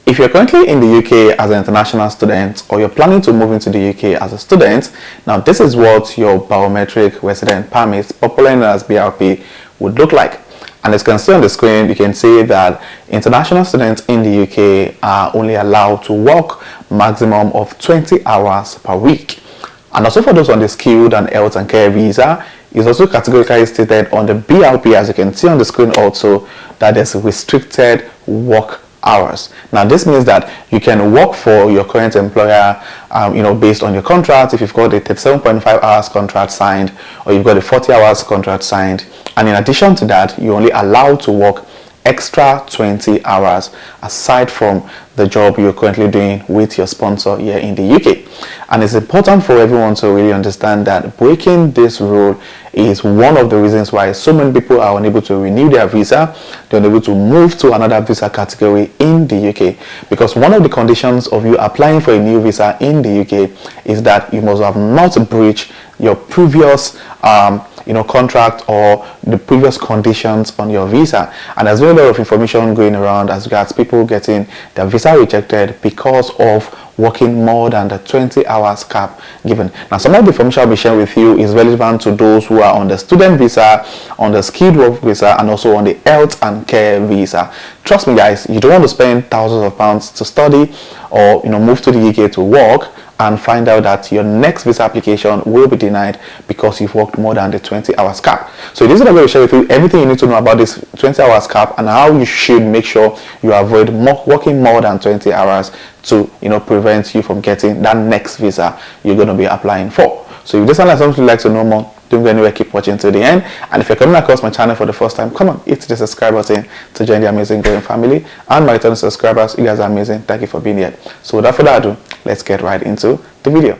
If you're currently in the UK as an international student, or you're planning to move into the UK as a student, now this is what your biometric resident permit, popularly known as BRP, would look like. And as you can see on the screen, you can see that international students in the UK are only allowed to work maximum of 20 hours per week. And also for those on the skilled and health and care visa, it's also categorically stated on the BRP, as you can see on the screen also, that there's restricted work hours. Now this means that you can work for your current employer based on your contract. If you've got a 37.5 hours contract signed, or you've got a 40 hours contract signed, and in addition to that, you're only allowed to work extra 20 hours aside from the job you're currently doing with your sponsor here in the UK. And it's important for everyone to really understand that breaking this rule is one of the reasons why so many people are unable to renew their visa. They're unable to move to another visa category in the UK, because one of the conditions of you applying for a new visa in the UK is that you must have not breached your previous contract or the previous conditions on your visa. And there's a lot of information going around as regards people getting their visa rejected because of working more than the 20 hours cap given. Now some of the information I'll be sharing with you is relevant to those who are on the student visa, on the skilled work visa, and also on the health and care visa. Trust me guys, you don't want to spend thousands of pounds to study or move to the UK to work and find out that your next visa application will be denied because you've worked more than the 20 hours cap. So this is what I'm going to share with you everything you need to know about this 20 hours cap and how you should make sure you avoid working more than 20 hours to prevent you from getting that next visa you're going to be applying for. So if this sounds like something you'd like to know more, don't go anywhere, keep watching till the end. And if you're coming across my channel for the first time, come on, hit the subscribe button to join the amazing growing family. And my returning subscribers, you guys are amazing. Thank you for being here. So without further ado, let's get right into the video.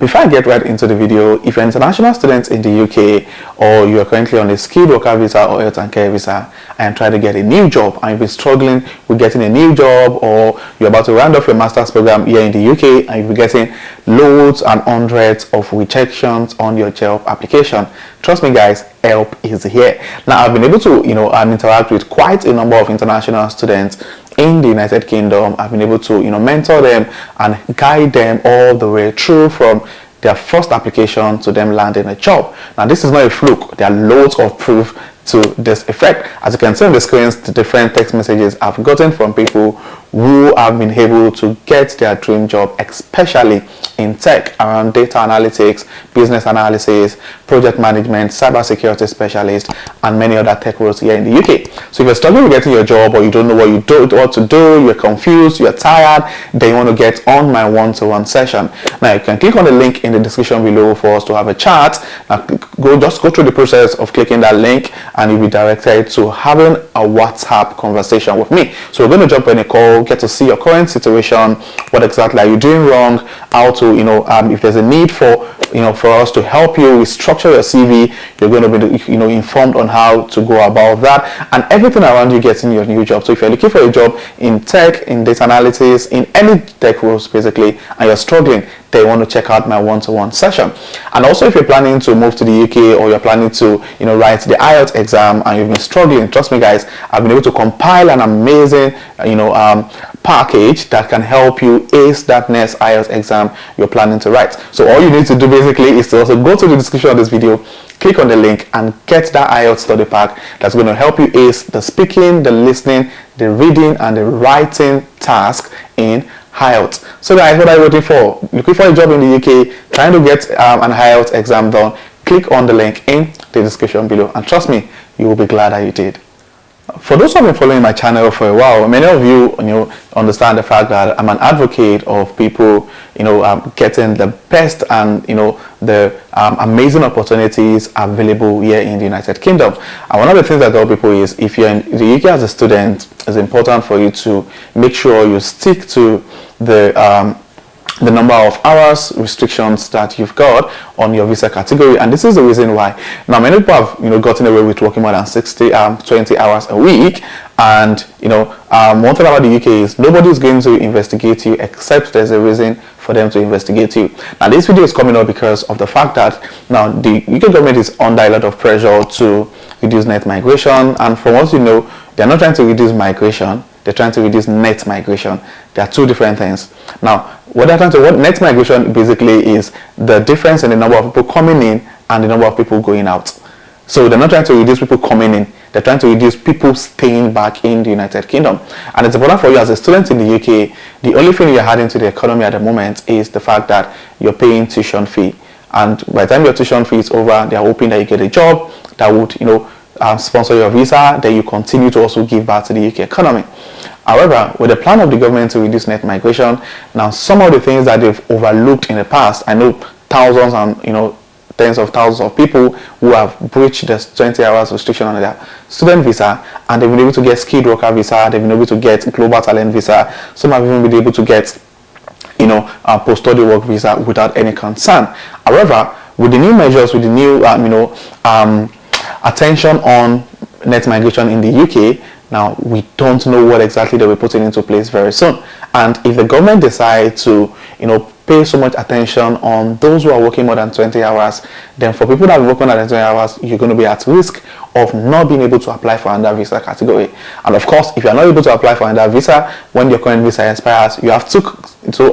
Before I get right into the video, if you're an international student in the UK, or you're currently on a skilled worker visa or health and care visa and try to get a new job, and you've been struggling with getting a new job, or you're about to round off your master's program here in the UK and you've been getting loads and hundreds of rejections on your job application, trust me guys, help is here. Now I've been able to interact with quite a number of international students in the United Kingdom. I've been able to mentor them and guide them all the way through from their first application to them landing a job. Now this is not a fluke. There are loads of proof to this effect. As you can see on the screens, the different text messages I've gotten from people who have been able to get their dream job, especially in tech, around data analytics, business analysis, project management, cybersecurity specialist, and many other tech roles here in the UK. So if you're struggling with getting your job, or you don't know what to do, you're confused, you're tired, then you want to get on my one-to-one session. Now you can click on the link in the description below for us to have a chat. Now just go through the process of clicking that link and you'll be directed to having a WhatsApp conversation with me. So we're going to jump on a call, get to see your current situation, what exactly are you doing wrong, how to if there's a need for us to help you restructure your CV, you're going to be informed on how to go about that, and everything around you getting your new job. So if you're looking for a job in tech, in data analytics, in any tech roles basically, and you're struggling, they want to check out my one-to-one session. And also if you're planning to move to the UK, or you're planning to write the IELTS exam and you've been struggling, trust me guys, I've been able to compile an amazing package that can help you ace that next IELTS exam you're planning to write. So all you need to do basically is to also go to the description of this video, click on the link and get that IELTS study pack that's going to help you ace the speaking, the listening, the reading and the writing task in IELTS. So guys, what are you waiting for? Looking for a job in the UK, trying to get an IELTS exam done? Click on the link in the description below, and trust me, you will be glad that you did. For those who have been following my channel for a while, many of you understand the fact that I'm an advocate of people getting the best and the amazing opportunities available here in the United Kingdom. And one of the things I tell people is, if you're in the UK as a student, it's important for you to make sure you stick to the number of hours restrictions that you've got on your visa category. And this is the reason why now many people have gotten away with working more than 20 hours a week. And one thing about the UK is nobody is going to investigate you except there's a reason for them to investigate you. Now this video is coming up because of the fact that now the UK government is under a lot of pressure to reduce net migration, and from what you know, they're not trying to reduce migration, they're trying to reduce net migration. They are two different things. Now what net migration basically is the difference in the number of people coming in and the number of people going out. So they're not trying to reduce people coming in, they're trying to reduce people staying back in the United Kingdom. And it's important for you as a student in the UK, the only thing you're adding to the economy at the moment is the fact that you're paying tuition fee. And by the time your tuition fee is over, they're hoping that you get a job that would, sponsor your visa, then you continue to also give back to the UK economy. However, with the plan of the government to reduce net migration, now some of the things that they've overlooked in the past, I know thousands and tens of thousands of people who have breached the 20 hours restriction on their student visa, and they've been able to get skilled worker visa, they've been able to get global talent visa, some have even been able to get post-study work visa without any concern. However, with the new measures, with the new attention on net migration in the UK, now we don't know what exactly they'll be putting into place very soon. And if the government decides to pay so much attention on those who are working more than 20 hours, then for people that are working more than 20 hours, you're going to be at risk of not being able to apply for another visa category. And of course, if you're not able to apply for another visa when your current visa expires, you have two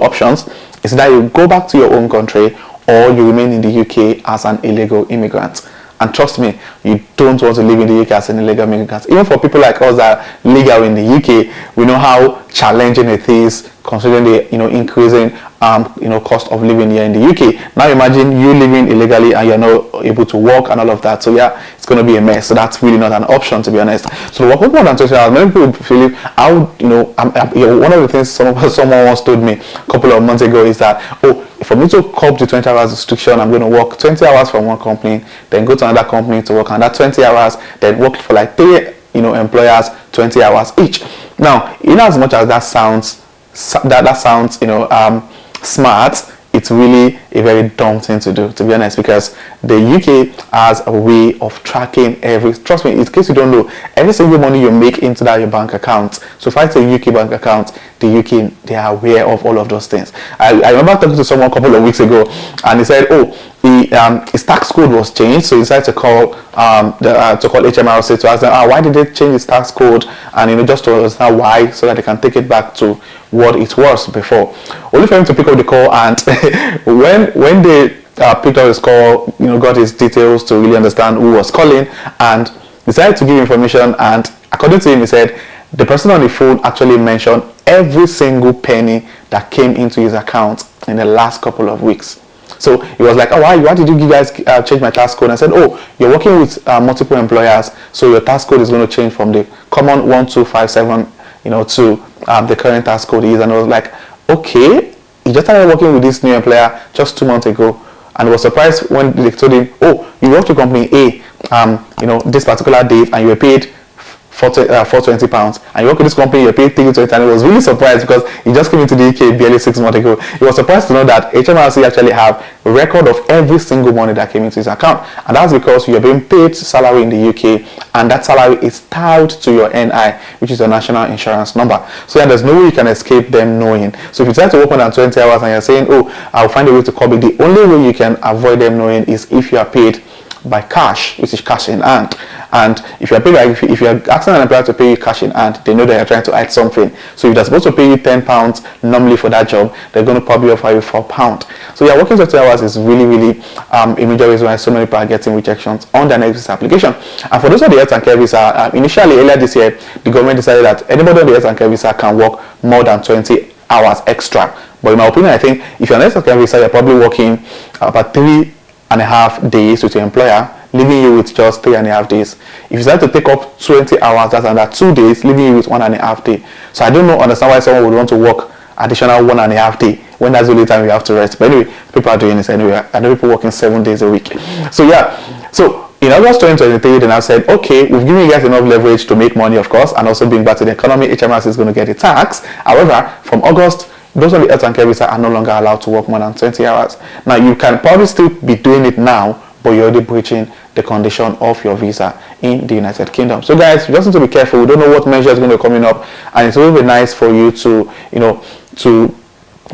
options. It's that you go back to your own country or you remain in the UK as an illegal immigrant. And trust me, you don't want to live in the UK as an illegal immigrant. Even for people like us that are legal in the UK, we know how challenging it is considering the increasing cost of living here in the UK. Now imagine you living illegally and you're not able to work and all of that. So yeah, it's going to be a mess. So that's really not an option, to be honest. So work more than 20 hours. Many people feel one of the things someone once told me a couple of months ago is that, for me to cope the 20 hours restriction, I'm going to work 20 hours from one company, then go to another company to work on that 20 hours, then work for like 3 employers 20 hours each. Now, in as much as that sounds smart, it's really a very dumb thing to do, to be honest, because the UK has a way of tracking trust me, in case you don't know, every single money you make into your bank account. So if I say UK bank account, the UK, they are aware of all of those things. I remember talking to someone a couple of weeks ago, and he said, his tax code was changed, so he decided to call HMRC to ask them, why did they change his tax code, and just to understand why, so that they can take it back to what it was before. Only for him to pick up the call, and when they picked up his call, got his details to really understand who was calling, and decided to give information, and according to him, he said the person on the phone actually mentioned every single penny that came into his account in the last couple of weeks. So he was like, why did you guys change my tax code? And I said, you're working with multiple employers, so your tax code is going to change from the common 1257 to the current tax code is. And I was like, okay, he just started working with this new employer just 2 months ago, and was surprised when they told him, you work to company A this particular date, and you were paid £420, and you work with this company, you paid £320, and he was really surprised because he just came into the UK barely 6 months ago. He was surprised to know that HMRC actually have a record of every single money that came into his account, and that's because you're being paid salary in the UK, and that salary is tied to your NI, which is your national insurance number. So yeah, there's no way you can escape them knowing. So if you decide to work more than 20 hours and you're saying, I'll find a way to cover it, the only way you can avoid them knowing is if you are paid by cash, which is cash in hand. And if you're paid if you're asking an employer to pay you cash in hand, they know that you're trying to hide something. So if they're supposed to pay you £10 normally for that job, they're going to probably offer you £4. So yeah, working 20 hours is really a major reason why so many people are getting rejections on their next visa application. And for those of the health and care visa, initially earlier this year, the government decided that anybody on the health and care visa can work more than 20 hours extra. But in my opinion, I think if you're on a health and care visa, you're probably working about 3.5 days with your employer, leaving you with just 3.5 days. If you decide to take up 20 hours, that's another 2 days, leaving you with 1.5 days. So I don't understand why someone would want to work additional 1.5 days when that's the only time you have to rest. But anyway, people are doing this anyway. I know people working 7 days a week. So yeah, so in August 2023, then I said, okay, we've given you guys enough leverage to make money, of course, and also bring back to the economy. HMRC is going to get a tax. However, from August, those on the health and care visa are no longer allowed to work more than 20 hours. Now, you can probably still be doing it now, but you're already breaching the condition of your visa in the United Kingdom. So guys, you just need to be careful. We don't know what measure is going to be coming up, and it's really nice for you to, to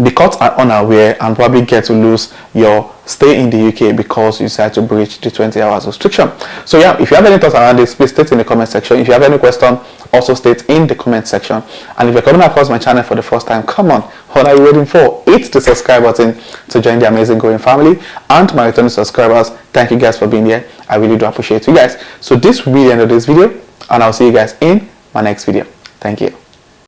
be caught unaware and probably get to lose your stay in the UK because you decide to breach the 20 hours restriction. So yeah, if you have any thoughts around this, please state in the comment section. If you have any question, also state in the comment section. And if you're coming across my channel for the first time, come on, what are you waiting for? Hit the subscribe button to join the amazing growing family. And my returning subscribers, thank you guys for being here. I really do appreciate you guys. So this will be the end of this video, and I'll see you guys in my next video. Thank you.